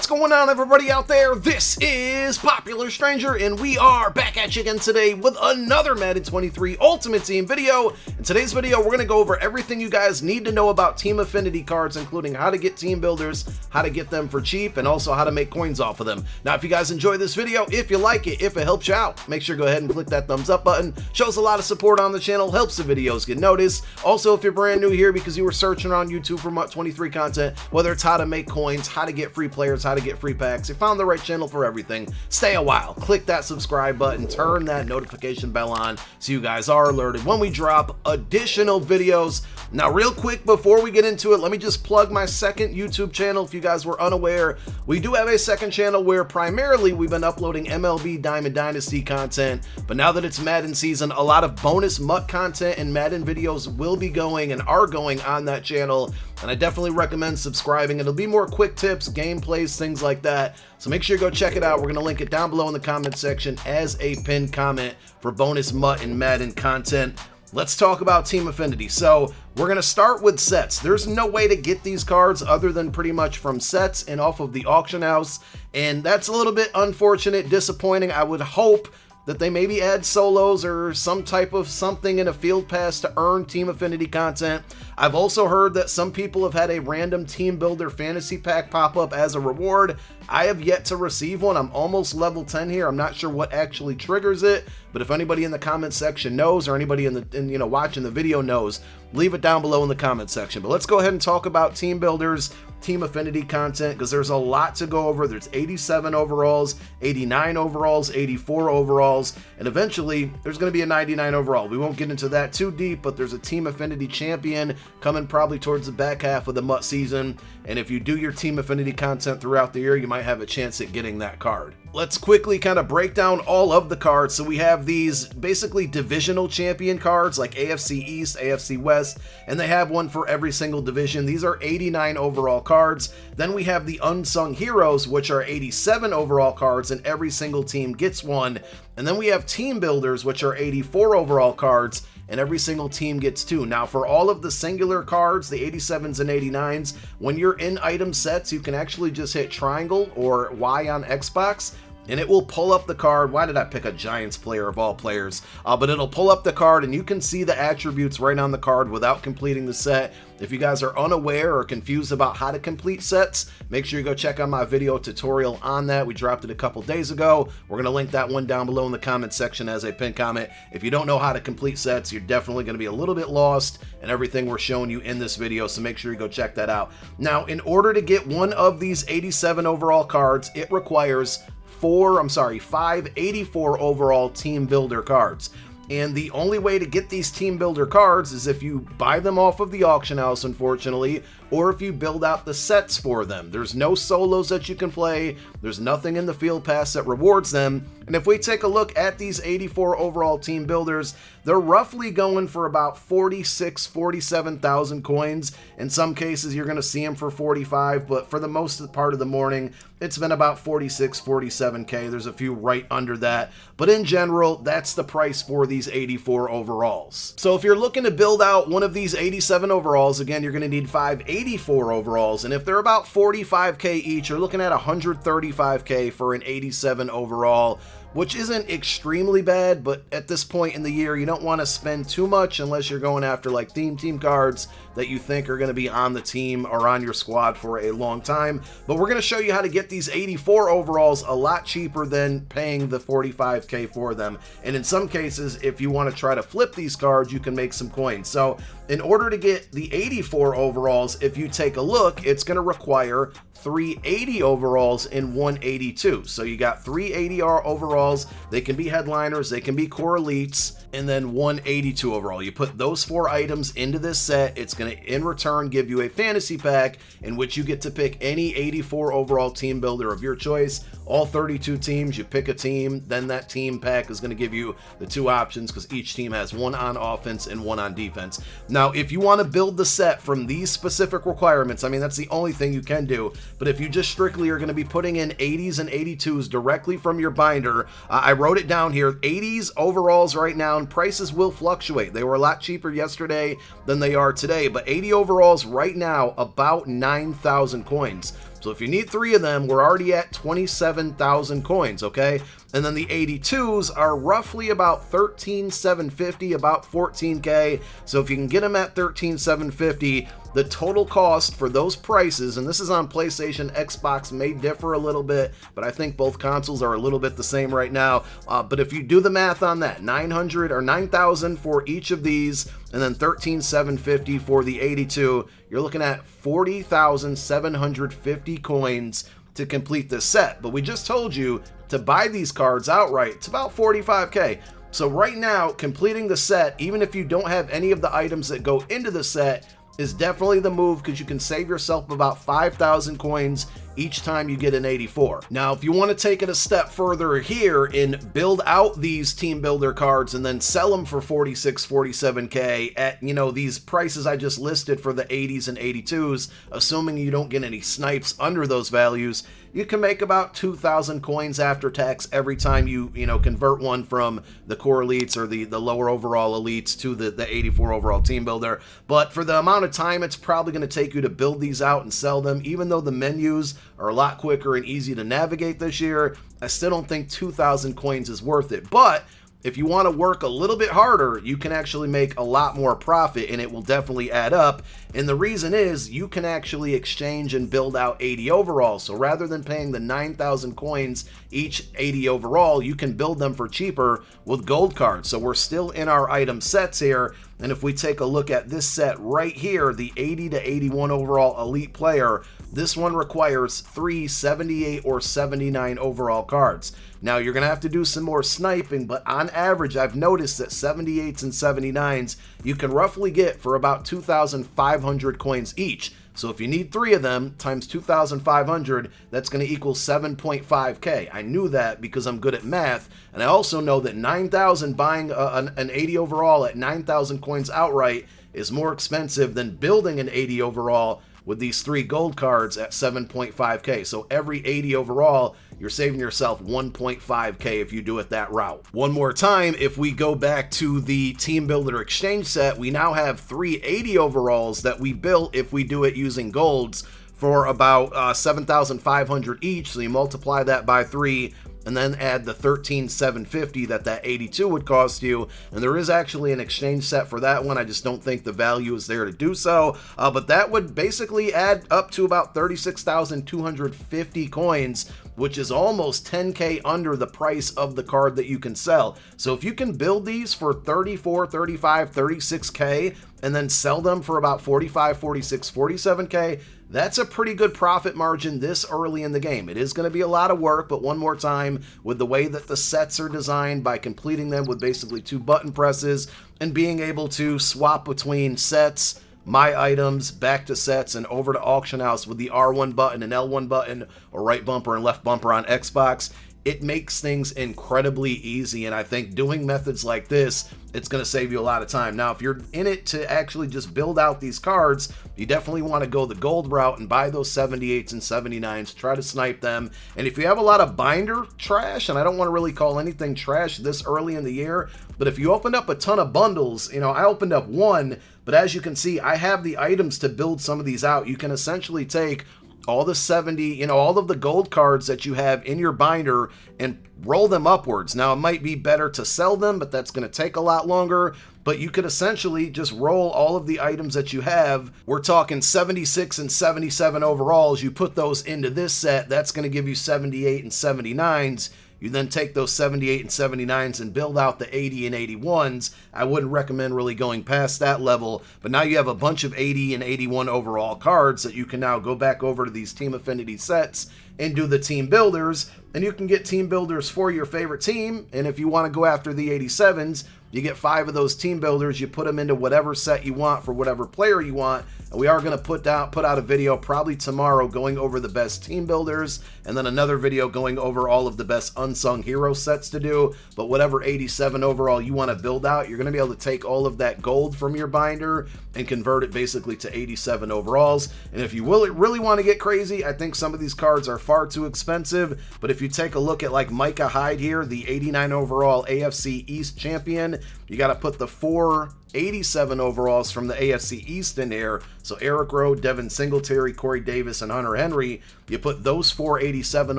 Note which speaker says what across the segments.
Speaker 1: What's going on, everybody out there? This is Popular Stranger, and we are back at you again today with another Madden 23 Ultimate Team video. In today's video, we're going to go over everything you guys need to know about Team Affinity cards, including how to get team builders, how to get them for cheap, and also how to make coins off of them. Now, if you guys enjoy this video, if you like it, if it helps you out, make sure to go ahead and click that thumbs up button. Shows a lot of support on the channel, helps the videos get noticed. Also, if you're brand new here because you were searching on YouTube for MUT 23 content, whether it's how to make coins, how to get free players, how to get free packs, you found the right channel for everything. Stay a while, click that subscribe button, turn that notification bell on so you guys are alerted when we drop additional videos. Now, real quick before we get into it, let me just plug my second YouTube channel. If you guys were unaware, we do have a second channel where primarily we've been uploading MLB Diamond Dynasty content, but now that it's Madden season, a lot of bonus MUT content and Madden videos will be going and are going on that channel, and I definitely recommend subscribing. It'll be more quick tips, gameplays, things like that, so make sure you go check it out. We're going to link it down below in the comment section as a pinned comment for bonus MUT and Madden content. Let's talk about Team Affinity. So we're going to start with sets. There's no way to get these cards other than pretty much from sets and off of the auction house, and that's a little bit unfortunate, disappointing. I would hope that they maybe add solos or some type of something in a field pass to earn Team Affinity content. I've also heard that some people have had a random team builder fantasy pack pop up as a reward. I have yet to receive one. I'm almost level 10 here. I'm not sure what actually triggers it, but if anybody in the comment section knows, or anybody watching the video knows, leave it down below in the comment section. But let's go ahead and talk about team builders, Team Affinity content, because there's a lot to go over. There's 87 overalls, 89 overalls, 84 overalls, and eventually there's going to be a 99 overall. We won't get into that too deep, but there's a Team Affinity champion coming probably towards the back half of the MUT season, and if you do your Team Affinity content throughout the year, you might have a chance at getting that card. Let's quickly kind of break down all of the cards. So we have these basically divisional champion cards like AFC East, AFC West, and they have one for every single division. These are 89 overall cards. Then we have the unsung heroes, which are 87 overall cards, and every single team gets one. And then we have team builders, which are 84 overall cards, and every single team gets two. Now, for all of the singular cards, the 87s and 89s, when you're in item sets, you can actually just hit triangle or Y on Xbox, and it will pull up the card. Why did I pick a Giants player of all players? But it'll pull up the card, and you can see the attributes right on the card without completing the set. If you guys are unaware or confused about how to complete sets, make sure you go check out my video tutorial on that. We dropped it a couple days ago. We're going to link that one down below in the comment section as a pinned comment. If you don't know how to complete sets, you're definitely going to be a little bit lost in everything we're showing you in this video, so make sure you go check that out. Now, in order to get one of these 87 overall cards, it requires 5 84 overall team builder cards. And the only way to get these team builder cards is if you buy them off of the auction house, unfortunately, or if you build out the sets for them. There's no solos that you can play. There's nothing in the field pass that rewards them. And if we take a look at these 84 overall team builders, they're roughly going for about 47,000 coins. In some cases, you're going to see them for 45, but for the most part of the morning, it's been about 47K. There's a few right under that, but in general, that's the price for these 84 overalls. So if you're looking to build out one of these 87 overalls, again, you're going to need 584 overalls, and if they're about 45K each, you're looking at 135K for an 87 overall, which isn't extremely bad, but at this point in the year, you don't want to spend too much unless you're going after like team cards that you think are going to be on the team or on your squad for a long time. But we're going to show you how to get these 84 overalls a lot cheaper than paying the 45K for them. And in some cases, if you want to try to flip these cards, you can make some coins. So in order to get the 84 overalls, if you take a look, it's going to require 380 overalls and 182. So you got 380 overalls. They can be headliners, they can be core elites, and then 182 overall. You put those 4 items into this set. It's going to, in return, give you a fantasy pack in which you get to pick any 84 overall team builder of your choice. All 32 teams, you pick a team, then that team pack is going to give you the 2 options because each team has one on offense and one on defense. Now, if you want to build the set from these specific requirements, I mean, that's the only thing you can do. But if you just strictly are going to be putting in 80s and 82s directly from your binder, I wrote it down here, 80s overalls right now, and prices will fluctuate. They were a lot cheaper yesterday than they are today, but 80 overalls right now, about 9,000 coins. So if you need 3 of them, we're already at 27,000 coins, okay? And then the 82s are roughly about 13,750, about 14K. So if you can get them at 13,750, the total cost for those prices, and this is on PlayStation, Xbox may differ a little bit, but I think both consoles are a little bit the same right now. But if you do the math on that, 900 or 9,000 for each of these, and then 13,750 for the 82, you're looking at 40,750 coins to complete this set. But we just told you to buy these cards outright, it's about 45K. So right now, completing the set, even if you don't have any of the items that go into the set, is definitely the move, because you can save yourself about 5,000 coins each time you get an 84. Now, if you want to take it a step further here and build out these team builder cards and then sell them for 46, 47K at, you know, these prices I just listed for the 80s and 82s, assuming you don't get any snipes under those values, you can make about 2,000 coins after tax every time you convert one from the core elites or the lower overall elites to the 84 overall team builder. But for the amount of time it's probably going to take you to build these out and sell them, even though the menus are a lot quicker and easy to navigate this year, I still don't think 2,000 coins is worth it. But if you want to work a little bit harder, you can actually make a lot more profit, and it will definitely add up. And the reason is you can actually exchange and build out 80 overall. So rather than paying the 9,000 coins each 80 overall, you can build them for cheaper with gold cards. So we're still in our item sets here. And if we take a look at this set right here, the 80 to 81 overall elite player, this one requires 3 78 or 79 overall cards. Now, you're going to have to do some more sniping, but on average, I've noticed that 78s and 79s you can roughly get for about 2,500 coins each. So if you need 3 of them times 2,500, that's going to equal 7.5K. I knew that because I'm good at math, and I also know that 9,000 buying an 80 overall at 9,000 coins outright is more expensive than building an 80 overall with these 3 gold cards at 7.5K. So every 80 overall, you're saving yourself 1.5K if you do it that route. One more time, if we go back to the Team Builder Exchange set, we now have 3 80 overalls that we built if we do it using golds for about 7,500 each. So you multiply that by 3, and then add the 13,750 that 82 would cost you. And there is actually an exchange set for that one. I just don't think the value is there to do so. But that would basically add up to about 36,250 coins, which is almost 10K under the price of the card that you can sell. So if you can build these for 34, 35, 36K, and then sell them for about 45, 46, 47K, that's a pretty good profit margin this early in the game. It is going to be a lot of work, but one more time, with the way that the sets are designed, by completing them with basically 2 button presses and being able to swap between sets, my items, back to sets, and over to auction house with the R1 button and L1 button, or right bumper and left bumper on Xbox, it makes things incredibly easy. And I think doing methods like this, it's going to save you a lot of time. Now, if you're in it to actually just build out these cards, you definitely want to go the gold route and buy those 78s and 79s, try to snipe them. And if you have a lot of binder trash, and I don't want to really call anything trash this early in the year, but if you opened up a ton of bundles, I opened up 1, but as you can see, I have the items to build some of these out. You can essentially take all the 70, all of the gold cards that you have in your binder and roll them upwards. Now, it might be better to sell them, but that's going to take a lot longer. But you could essentially just roll all of the items that you have. We're talking 76 and 77 overalls. You put those into this set, that's going to give you 78 and 79s. You then take those 78 and 79s and build out the 80 and 81s. I wouldn't recommend really going past that level, but now you have a bunch of 80 and 81 overall cards that you can now go back over to these Team Affinity sets and do the team builders, and you can get team builders for your favorite team. And if you want to go after the 87s, you get 5 of those team builders, you put them into whatever set you want for whatever player you want. And we are going to put out a video probably tomorrow going over the best team builders, and then another video going over all of the best unsung hero sets to do. But whatever 87 overall you want to build out, you're going to be able to take all of that gold from your binder and convert it basically to 87 overalls. And if you really want to get crazy, I think some of these cards are far too expensive. But if you take a look at like Micah Hyde here, the 89 overall AFC East champion, you got to put the 487 overalls from the AFC East in there. So Eric Rowe, Devin Singletary, Corey Davis, and Hunter Henry. You put those 487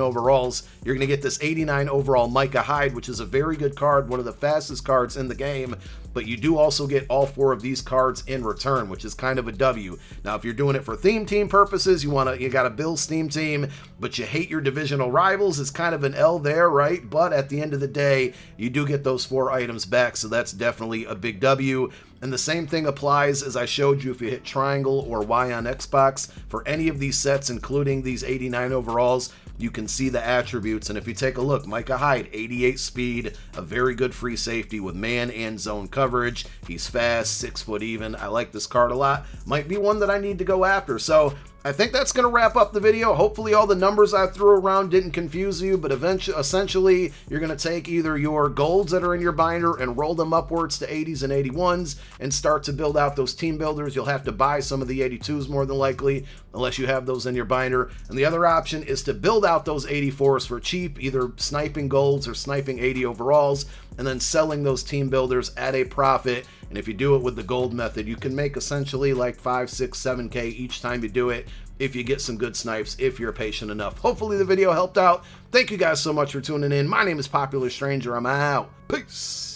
Speaker 1: overalls, you're going to get this 89 overall Micah Hyde, which is a very good card, one of the fastest cards in the game. But you do also get all 4 of these cards in return, which is kind of a W. Now, if you're doing it for theme team purposes, you got a Bills theme team, but you hate your divisional rivals, it's kind of an L there, right? But at the end of the day, you do get those 4 items back, so that's definitely a big W. And the same thing applies as I showed you if you hit triangle or Y on Xbox. For any of these sets, including these 89 overalls, you can see the attributes. And if you take a look, Micah Hyde, 88 speed, a very good free safety with man and zone coverage. He's fast, 6 foot even. I like this card a lot. Might be one that I need to go after. So I think that's going to wrap up the video. Hopefully all the numbers I threw around didn't confuse you, but essentially you're going to take either your golds that are in your binder and roll them upwards to 80s and 81s and start to build out those team builders. You'll have to buy some of the 82s more than likely, unless you have those in your binder. And the other option is to build out those 84s for cheap, either sniping golds or sniping 80 overalls, and then selling those team builders at a profit. And if you do it with the gold method, you can make essentially like 5, 6, 7K each time you do it if you get some good snipes, if you're patient enough. Hopefully the video helped out. Thank you guys so much for tuning in. My name is Popular Stranger. I'm out. Peace.